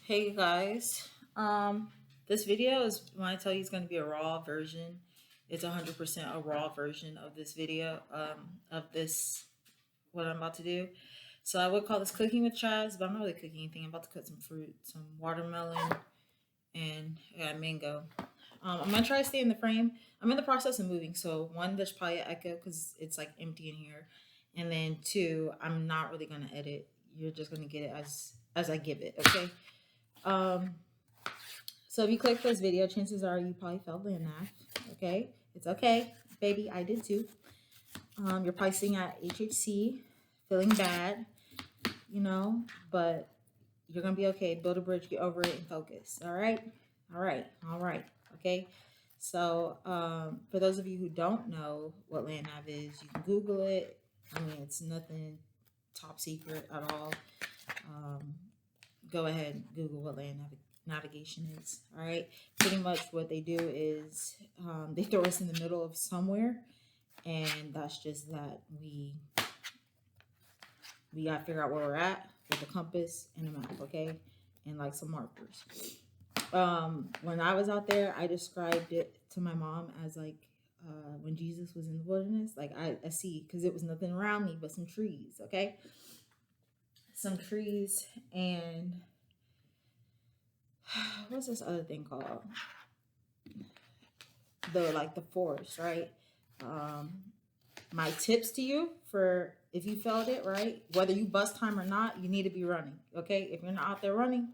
Hey guys, this video is when I tell you it's going to be a raw version. It's 100% a raw version of this video, of this what I'm about to do. So I would call this cooking with chives, but I'm not really cooking anything. I'm about to cut some fruit, some watermelon, and mango. I'm gonna try to stay in the frame. I'm in the process of moving, so one, there's probably an echo because it's like empty in here, and then two, I'm not really gonna edit. You're just gonna get it as I give it. Okay. Um, so if you click this video, chances are you probably felt the enough. Okay, it's okay, baby. I did too. You're probably sitting at HHC, feeling bad, but you're gonna be okay. Build a bridge, get over it, and focus. All right, all right, all right. Okay. So for those of you who don't know what land nav is, you can Google it. I mean, it's nothing top secret at all. Um, Go ahead and Google what navigation is. All right. Pretty much what they do is they throw us in the middle of somewhere, and that's just that we got to figure out where we're at with a compass and a map, okay, and like some markers. When I was out there, I described it to my mom as like when Jesus was in the wilderness. Like I see, because it was nothing around me but some trees, okay, some trees and what's this other thing called? The forest, right? Um, my tips to you for if you felt it, right? Whether you bust time or not, you need to be running. Okay, if you're not out there running,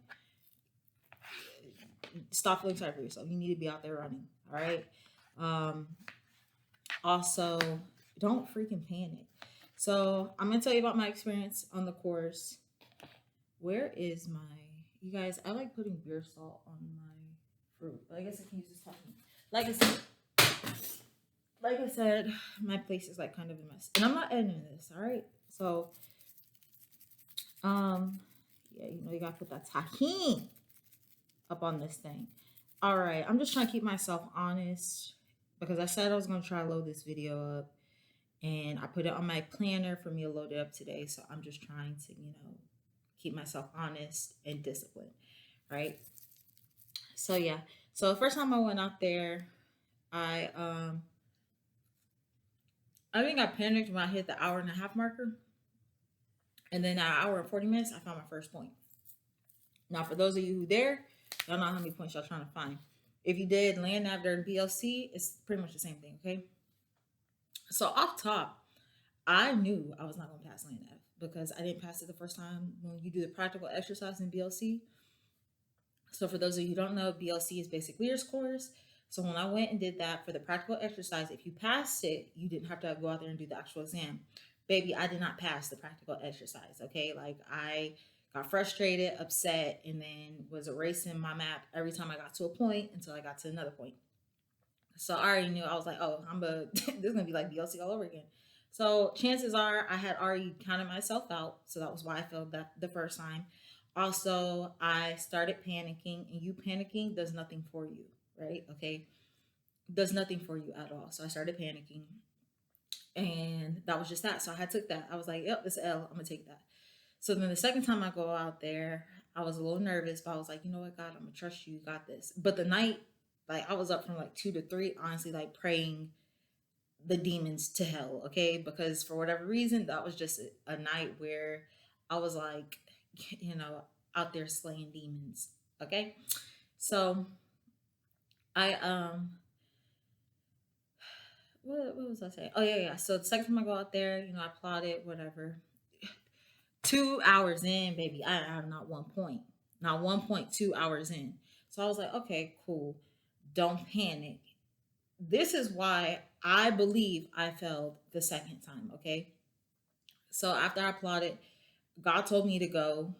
stop feeling sorry for yourself. You need to be out there running. All right. Um, Also, don't freaking panic. So I'm gonna tell you about my experience on the course. Where is my? You guys, I like putting beer salt on my fruit. But I guess I can use this top. Like I said, my place is like kind of a mess, and I'm not editing this. All right, so um, yeah, you gotta put that tahini up on this thing. All right, I'm just trying to keep myself honest because I said I was gonna try to load this video up, and I put it on my planner for me to load it up today. So I'm just trying to keep myself honest and disciplined, right? So yeah, so the first time I went out there, I um I think I panicked when I hit the hour and a half marker. And then at an hour and 40 minutes, I found my first point. Now, for those of you who there, y'all know how many points y'all trying to find. If you did land nav during BLC, it's pretty much the same thing, okay? So off top, I knew I was not going to pass land nav because I didn't pass it the first time when you do the practical exercise in BLC. So for those of you who don't know, BLC is basic leaders course. So when I went and did that for the practical exercise, if you passed it, you didn't have to go out there and do the actual exam. Baby, I did not pass the practical exercise. Okay, like I got frustrated, upset, and then was erasing my map every time I got to a point until I got to another point. So I already knew. I was like, oh, this is gonna be like BLC all over again. So chances are I had already counted myself out. So that was why I failed that the first time. Also, I started panicking, and you panicking does nothing for you, right? Okay, does nothing for you at all. So I started panicking, and that was just that. So I took that. I was like, yep, this L. I'm gonna take that. So then the second time I go out there, I was a little nervous, but I was like, you know what, God, I'm gonna trust you. You got this. But the night, like I was up from like 2 to 3, honestly, like praying the demons to hell. Okay, because for whatever reason, that was just a night where I was like, you know, out there slaying demons. Okay, so I what was I saying? Oh yeah. So the second time I go out there, I plotted whatever. 2 hours in, baby, I have not 1 point, not 1 point. 2 hours in, so I was like, okay, cool, don't panic. This is why I believe I failed the second time. Okay, so after I plotted, God told me to go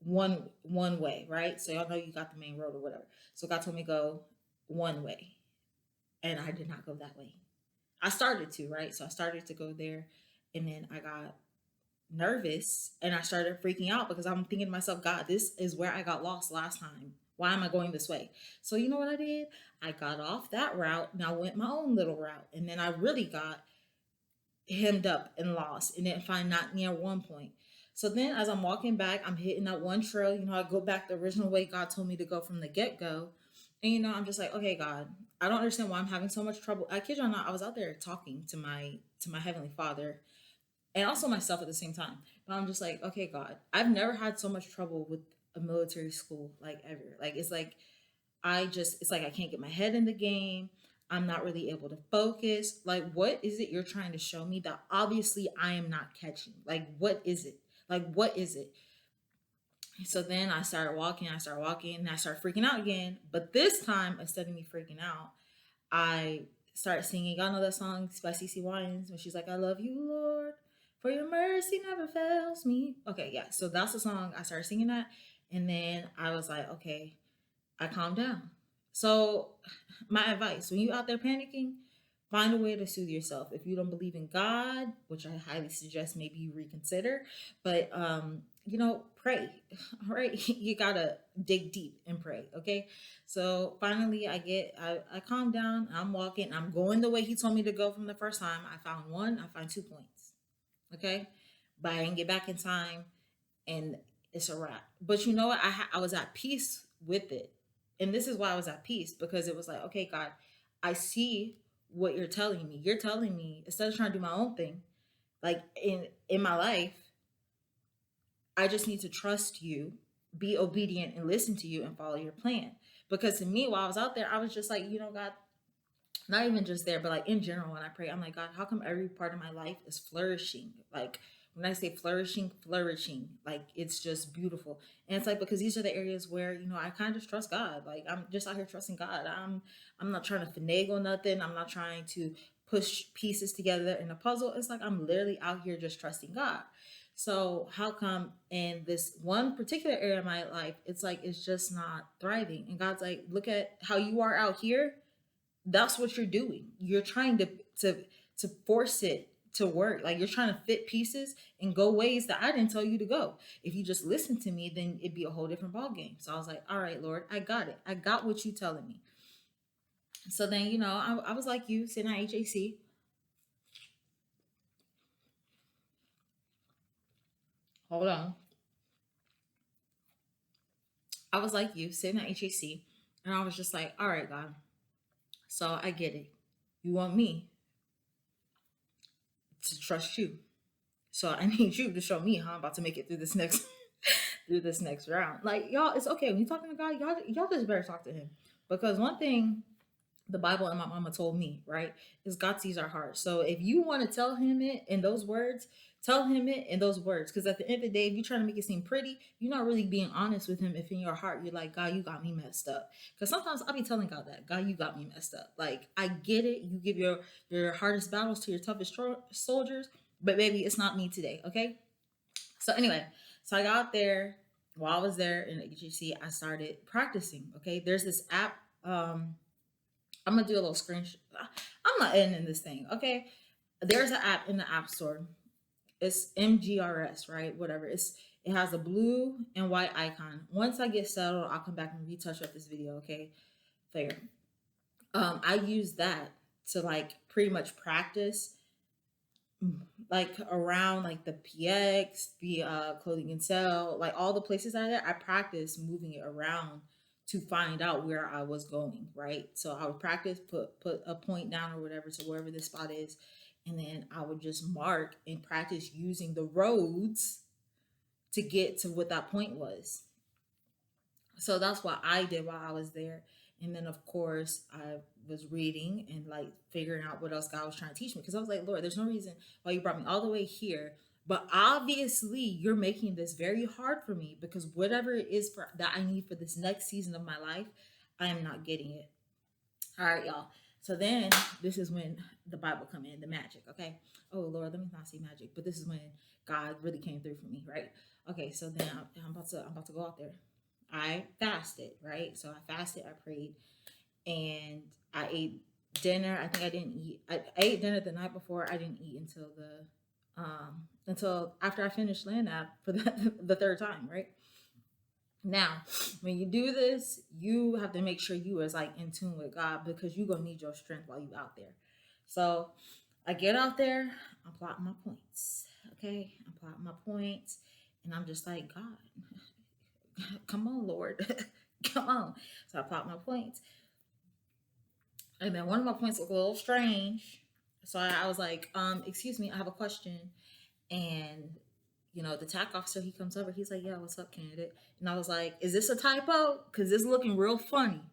one way, right? So y'all know you got the main road or whatever. So God told me to go one way, and I did not go that way. I started to, right? So I started to go there, and then I got nervous and I started freaking out because I'm thinking to myself, God, this is where I got lost last time. Why am I going this way? So you know what I did? I got off that route and I went my own little route. And then I really got hemmed up and lost and didn't find not near 1 point. So then as I'm walking back, I'm hitting that one trail. You know, I go back the original way God told me to go from the get go. And you know, I'm just like, okay, God, I don't understand why I'm having so much trouble. I kid you not, I was out there talking to my heavenly Father and also myself at the same time. But I'm just like, okay, God, I've never had so much trouble with a military school like ever. Like it's like it's like I can't get my head in the game. I'm not really able to focus. Like, what is it you're trying to show me that obviously I am not catching? Like, what is it? Like, what is it? So then I started walking, and I started freaking out again. But this time, instead of me freaking out, I started singing. Y'all know that song by CC Winans when she's like, I love you, Lord, for your mercy never fails me. Okay, yeah. So that's the song. I started singing that. And then I was like, okay, I calmed down. So, my advice when you out there panicking, find a way to soothe yourself. If you don't believe in God, which I highly suggest maybe you reconsider, but you know, pray. All right, you gotta dig deep and pray. Okay, so finally, I calm down. I'm walking. I'm going the way He told me to go from the first time. I found one. I find 2 points. Okay, but I didn't get back in time, and it's a wrap. But you know what? I was at peace with it, and this is why I was at peace because it was like, okay, God, I see what you're telling me. You're telling me instead of trying to do my own thing, like in my life, I just need to trust you, be obedient, and listen to you and follow your plan. Because to me, while I was out there, I was just like, you know, God, not even just there, but like in general, when I pray, I'm like, God, how come every part of my life is flourishing? Like when I say flourishing, flourishing, like it's just beautiful. And it's like because these are the areas where, you know, I kind of just trust God. Like I'm just out here trusting God. I'm not trying to finagle nothing. I'm not trying to push pieces together in a puzzle. It's like I'm literally out here just trusting God. So how come in this one particular area of my life, it's like it's just not thriving? And God's like, look at how you are out here. That's what you're doing. You're trying to to force it to work. Like you're trying to fit pieces and go ways that I didn't tell you to go. If you just listen to me, then it'd be a whole different ball game. So I was like, all right, Lord, I got it. I got what you telling me. So then, you know, I was like you sitting at HAC. Hold on. I was like you sitting at HAC, and I was just like, all right, God. So I get it. You want me to trust you. So I need you to show me how I'm about to make it through this next through this next round. Like y'all, it's okay when you talking to God. Y'all just better talk to Him because one thing the Bible and my mama told me right is God sees our heart. So if you want to tell Him it in those words, tell Him it in those words. Because at the end of the day, if you're trying to make it seem pretty, you're not really being honest with Him. If in your heart you're like, God, you got me messed up. Because sometimes I'll be telling God that, God, you got me messed up. Like I get it. You give your hardest battles to your toughest soldiers, but baby, it's not me today. Okay. So anyway, so I got there. While I was there in HGC, I started practicing. Okay, there's this app. I'm gonna do a little screenshot. I'm not editing this thing. Okay, there's an app in the App Store. It's MGRS, right? Whatever. It has a blue and white icon. Once I get settled, I'll come back and retouch up this video. Okay, fair. I use that to like pretty much practice like around like the PX, the clothing and sell, like all the places out there, I practiced moving it around to find out where I was going, right? So I would practice, put a point down or whatever to wherever this spot is, and then I would just mark and practice using the roads to get to what that point was. So that's what I did while I was there. And then of course I was reading and like figuring out what else God was trying to teach me. Because I was like, Lord, there's no reason why you brought me all the way here. But obviously you're making this very hard for me because whatever it is for that I need for this next season of my life, I am not getting it. All right, y'all. So then this is when the Bible come in, the magic, okay? Oh Lord, let me not say magic, but this is when God really came through for me, right? Okay, so then I'm about to go out there. I fasted, right? So I fasted, I prayed, and I ate dinner. I think I didn't eat. I ate dinner the night before. I didn't eat until after I finished land app for the third time, right? Now, when you do this, you have to make sure you is like in tune with God because you're gonna need your strength while you out there. So I get out there, I'm plotting my points. Okay, I'm plotting my points, And I'm just like, God, come on, Lord, come on. So I plot my points. And then one of my points looked a little strange. So I was like, excuse me, I have a question. And, the TAC officer, he comes over, he's like, yeah, what's up, candidate? And I was like, is this a typo? Because it's looking real funny.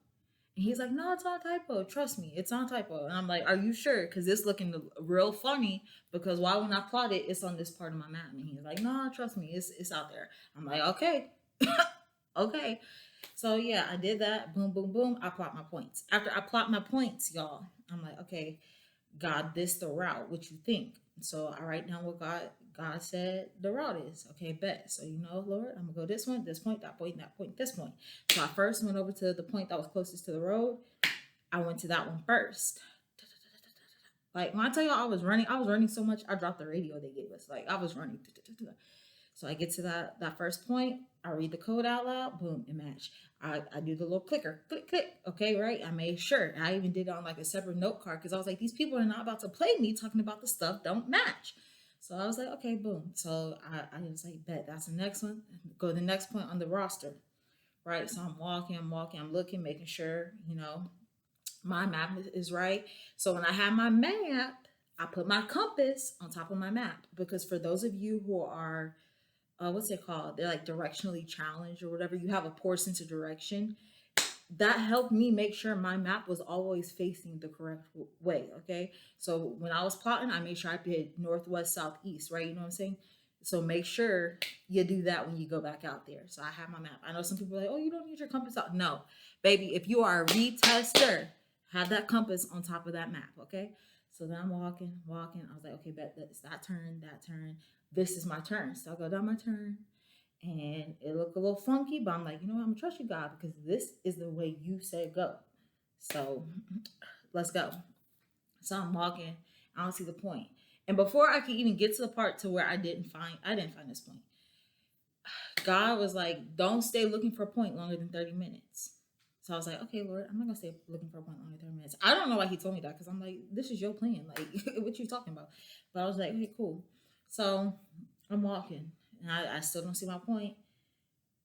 And he's like, no, it's not a typo. Trust me, it's not a typo. And I'm like, are you sure? Because it's looking real funny. Because why when I plot it, it's on this part of my map. And he's like, no, trust me, it's out there. I'm like, okay. Okay. So yeah, I did that. Boom, boom, boom. I plot my points. After I plot my points, y'all, I'm like, okay, God, this the route. What you think? So I write down what God said the route is. Okay, bet. So Lord, I'm gonna go this one, this point, that point, that point, this point. So I first went over to the point that was closest to the road. I went to that one first. Like when I tell y'all I was running so much, I dropped the radio they gave us. Like I was running. So I get to that first point. I read the code out loud. Boom, it matched. I do the little clicker, click, click. Okay, right. I made sure. I even did it on like a separate note card because I was like, these people are not about to play me talking about the stuff don't match. So I was like, okay, boom. So I was like, bet that's the next one. Go to the next point on the roster, right? So I'm walking, I'm looking, making sure my map is right. So when I have my map, I put my compass on top of my map because for those of you who are what's it called? They're like directionally challenged or whatever. You have a poor sense of direction. That helped me make sure my map was always facing the correct way. Okay. So when I was plotting, I made sure I did northwest, southeast, right? You know what I'm saying? So make sure you do that when you go back out there. So I have my map. I know some people are like, oh, you don't need your compass out. No, baby, if you are a retester, have that compass on top of that map. Okay. So then I'm walking. I was like, okay, bet that's that turn, that turn. This is my turn. So I go down my turn and it looked a little funky, but I'm like, I'm gonna trust you, God, because this is the way you said go. So let's go. So I'm walking. I don't see the point. And before I could even get to the part to where I didn't find this point. God was like, don't stay looking for a point longer than 30 minutes. So I was like, okay, Lord, I'm not gonna stay looking for a point longer than 30 minutes. I don't know why he told me that because I'm like, this is your plan. Like, what you talking about? But I was like, okay, cool. So I'm walking and I still don't see my point.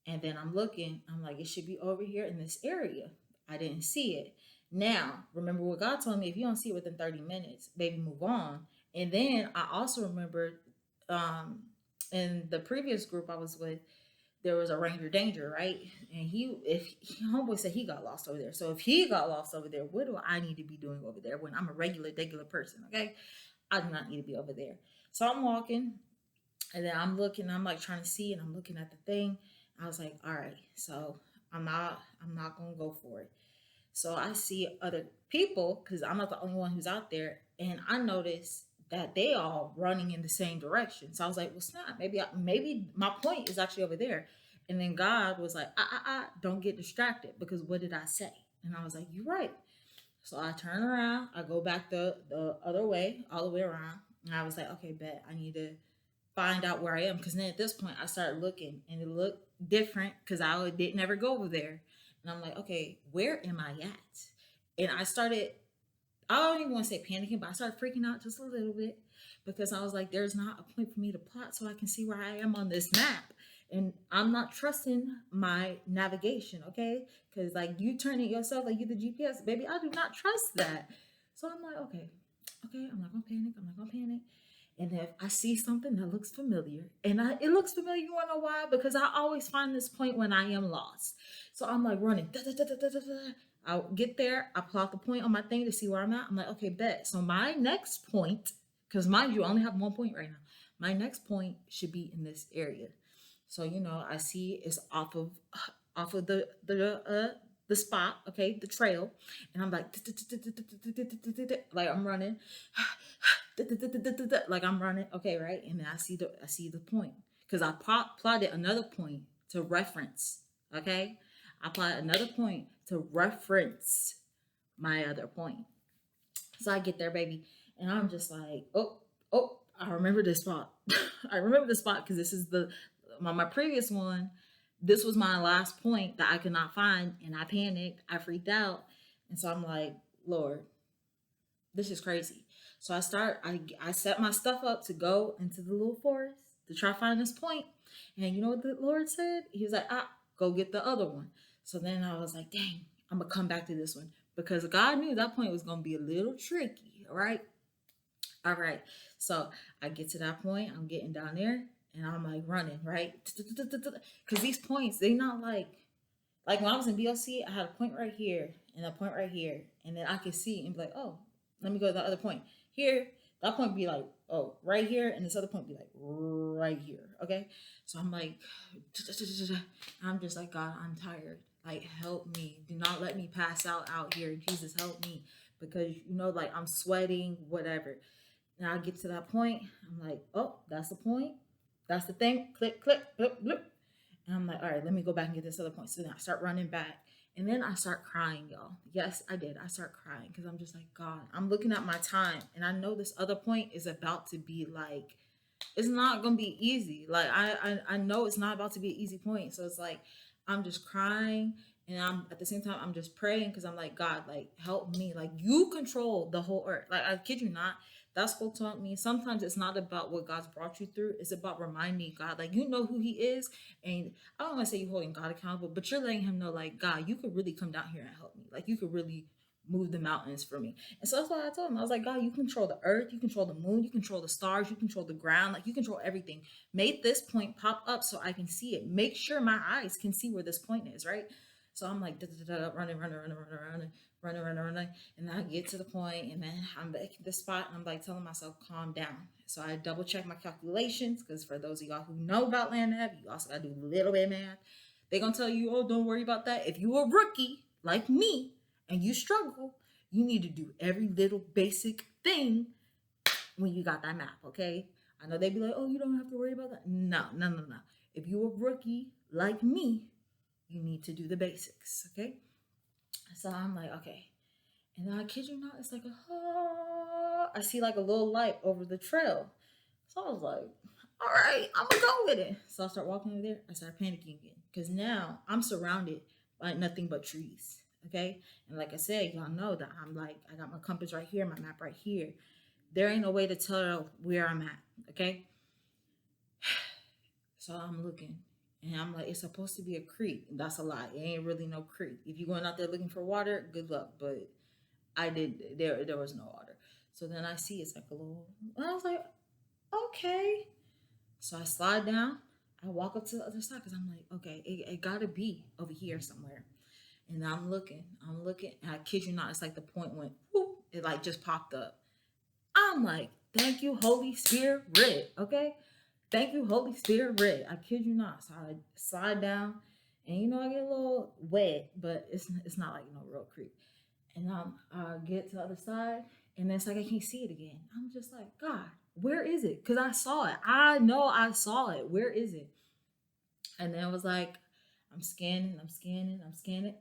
And then I'm looking, I'm like, it should be over here in this area. I didn't see it. Now, remember what God told me, if you don't see it within 30 minutes, baby, move on. And then I also remembered in the previous group I was with, there was a ranger danger, right? And homeboy said he got lost over there. So if he got lost over there, what do I need to be doing over there when I'm a regular person? Okay. I do not need to be over there. So I'm walking and then I'm looking, I'm like trying to see and I'm looking at the thing. I was like, all right, so I'm not gonna go for it. So I see other people because I'm not the only one who's out there, and I noticed that they all running in the same direction. So I was like, well, snap, maybe my point is actually over there. And then God was like, don't get distracted because what did I say? And I was like, you're right. So I turn around, I go back the other way, all the way around, and I was like, okay, bet I need to find out where I am because then at this point I started looking and it looked different because I didn't ever go over there. And I'm like, okay, where am I at? And I don't even want to say panicking, but I started freaking out just a little bit because I was like, there's not a point for me to plot so I can see where I am on this map. And I'm not trusting my navigation, okay? Because like you turn it yourself, like you the GPS, baby, I do not trust that. So I'm like, okay, I'm not gonna panic. And if I see something that looks familiar, and it looks familiar, you wanna know why? Because I always find this point when I am lost. So I'm like running. Da, da, da, da, da, da, da. I'll get there. I plot the point on my thing to see where I'm at. I'm like, okay, bet. So my next point, because mind you, I only have one point right now. My next point should be in this area. So I see it's off of the spot, okay, the trail, and I'm like I'm running, like I'm running, okay, right, and then I see the point because I plotted another point to reference, okay, I plotted another point to reference my other point. So I get there, baby, and I'm just like, oh, I remember this spot. I remember this spot because this is my previous one. This was my last point that I could not find, and I panicked. I freaked out, and so I'm like, Lord, this is crazy. So I set my stuff up to go into the little forest to try to find this point. And you know what the Lord said? He was like, go get the other one. So then I was like, dang, I'm gonna come back to this one because God knew that point was gonna be a little tricky. All right. So I get to that point. I'm getting down there, and I'm like running right because these points they not like when I was in BLC, I had a point right here and a point right here, and then I could see and be like, oh, let me go to the other point here. That point be like, oh, right here, and this other point be like right here. Okay, so I'm like, I'm just like, God, I'm tired. Like, help me. Do not let me pass out here. Jesus, help me, because like I'm sweating, whatever. Now I get to that point. I'm like, oh, that's the point. That's the thing. Click, click, blip, blip. And I'm like, all right, let me go back and get this other point. So then I start running back. And then I start crying, y'all. Yes, I did. I start crying because I'm just like, God, I'm looking at my time. And I know this other point is about to be like, it's not going to be easy. Like, I know it's not about to be an easy point. So it's like, I'm just crying. And I'm at the same time, I'm just praying because I'm like, God, like, help me. Like, you control the whole earth. Like, I kid you not. That's what taught me. Sometimes it's not about what God's brought you through. It's about reminding God, like, you know who he is. And I don't want to say you're holding God accountable, but you're letting him know, like, God, you could really come down here and help me. Like, you could really move the mountains for me. And so that's why I told him. I was like, God, you control the earth, you control the moon, you control the stars, you control the ground, like you control everything. Make this point pop up so I can see it. Make sure my eyes can see where this point is, right? So I'm like running, running. And then I get to the point, and then I'm back at the spot, and I'm like telling myself, calm down. So I double check my calculations, because for those of y'all who know about land nav, you also gotta do a little bit of math. They're gonna tell you, oh, don't worry about that. If you're a rookie like me and you struggle, you need to do every little basic thing when you got that map, okay? I know they'd be like, oh, you don't have to worry about that. No. If you're a rookie like me, you need to do the basics, okay? So I'm like, okay. And then I kid you not, it's like I see like a little light over the trail. So I was like, all right, I'm gonna go with it. So I start walking over there. I start panicking again because now I'm surrounded by nothing but trees. Okay. And like I said, y'all know that I'm like, I got my compass right here, my map right here. There ain't no way to tell where I'm at. Okay. So I'm looking, and I'm like, it's supposed to be a creek. That's a lie. It ain't really no creek. If you're going out there looking for water, good luck. But I did, there was no water. So then I see it's like a little, and I was like, okay. So I slide down. I walk up to the other side because I'm like, okay, it gotta be over here somewhere. And I'm looking, and I kid you not, it's like the point went, whoop, it like just popped up. I'm like, thank you, Holy Spirit, okay? Thank you, Holy Spirit. I kid you not. So I slide down, and I get a little wet, but it's not like real creek. And I get to the other side, and it's like I can't see it again. I'm just like, God, where is it? Because I saw it. I know I saw it. Where is it? And then it was like, I'm scanning,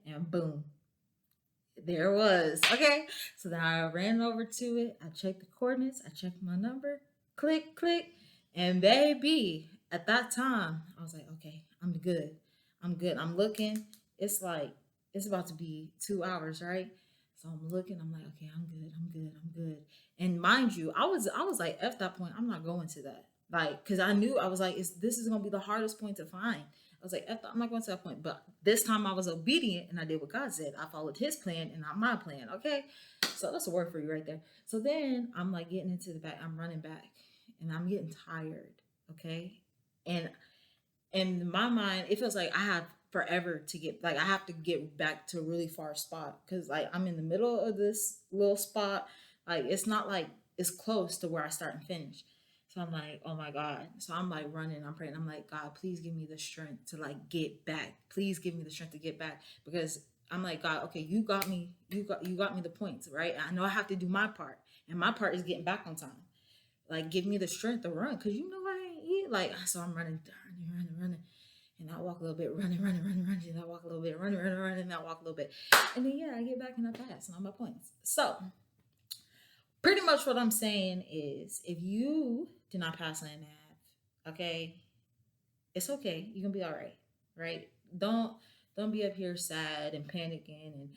and boom, there it was. Okay. So then I ran over to it. I checked the coordinates. I checked my number. Click, click. And baby, at that time, I was like, okay, I'm good. I'm looking. It's like, it's about to be 2 hours, right? So I'm looking. I'm like, okay, I'm good. And mind you, I was like, F that point. I'm not going to that. Like, because I knew, I was like, this is going to be the hardest point to find. I was like, I'm not going to that point. But this time I was obedient and I did what God said. I followed his plan and not my plan. Okay. So that's a word for you right there. So then I'm like getting into the back. I'm running back and I'm getting tired. Okay. And in my mind, it feels like I have forever to get, like, I have to get back to a really far spot. Cause like I'm in the middle of this little spot. Like, it's not like it's close to where I start and finish. So I'm like, oh my God. So I'm like running, I'm praying. I'm like, God, please give me the strength to like get back. Please give me the strength to get back. Because I'm like, God, okay, you got me the points, right? I know I have to do my part. And my part is getting back on time. Like, give me the strength to run. Cause I ain't eat. Like, so I'm running. And I walk a little bit, running. And I walk a little bit, running. And I walk a little bit. And then I get back and I pass and all my points. So pretty much what I'm saying is, if you do not pass land nav, okay, it's okay. You're gonna be all right, right? Don't be up here sad and panicking and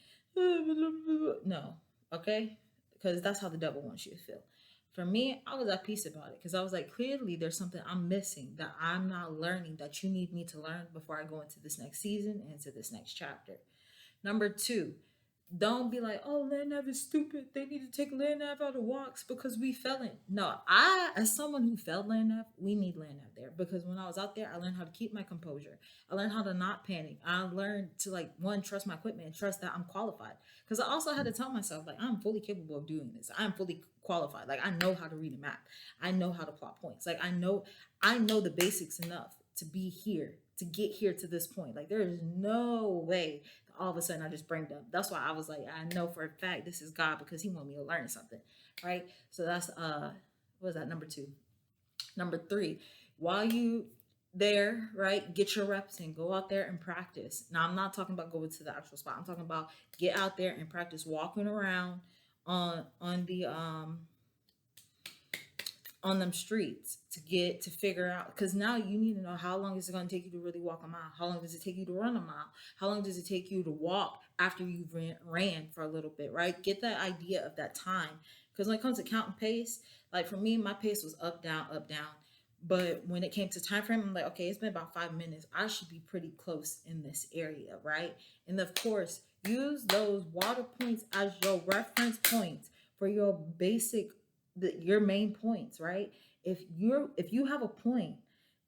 no, okay, because that's how the devil wants you to feel. For me, I was at peace about it because I was like, clearly there's something I'm missing that I'm not learning that you need me to learn before I go into this next season and into this next chapter. Number two, don't be like, oh, land nav is stupid. They need to take land nav out of WOCS because we fell in. No, as someone who failed land nav, we need land nav there because when I was out there, I learned how to keep my composure. I learned how to not panic. I learned to like one, trust my equipment and trust that I'm qualified. Because I also had to tell myself like I'm fully capable of doing this. I'm fully qualified. Like I know how to read a map. I know how to plot points. Like I know the basics enough to be here to get here to this point. Like there is no way all of a sudden I just brain dump. That's why I was like, I know for a fact this is God because He want me to learn something, right? So that's what was that? Number two. Number three, while you there, right, get your reps in, go out there and practice. Now I'm not talking about going to the actual spot. I'm talking about get out there and practice walking around on them streets to get to figure out because now you need to know how long is it going to take you to really walk a mile, how long does it take you to run a mile, how long does it take you to walk after you've ran for a little bit, right? Get that idea of that time because when it comes to counting pace, like for me my pace was up down, but when it came to time frame I'm like, okay, it's been about 5 minutes, I should be pretty close in this area, right? And of course use those water points as your reference points for your basic your main points, right? If you have a point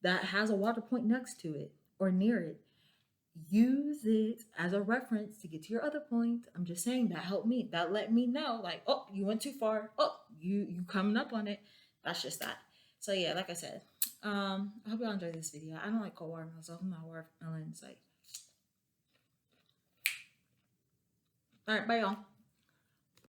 that has a water point next to it or near it, use it as a reference to get to your other point. I'm just saying that helped me. That let me know, like, oh, you went too far. Oh, you coming up on it. That's just that. So yeah, like I said, I hope y'all enjoyed this video. I don't like cold water myself. I'm not watermelon. It's like, all right, bye y'all.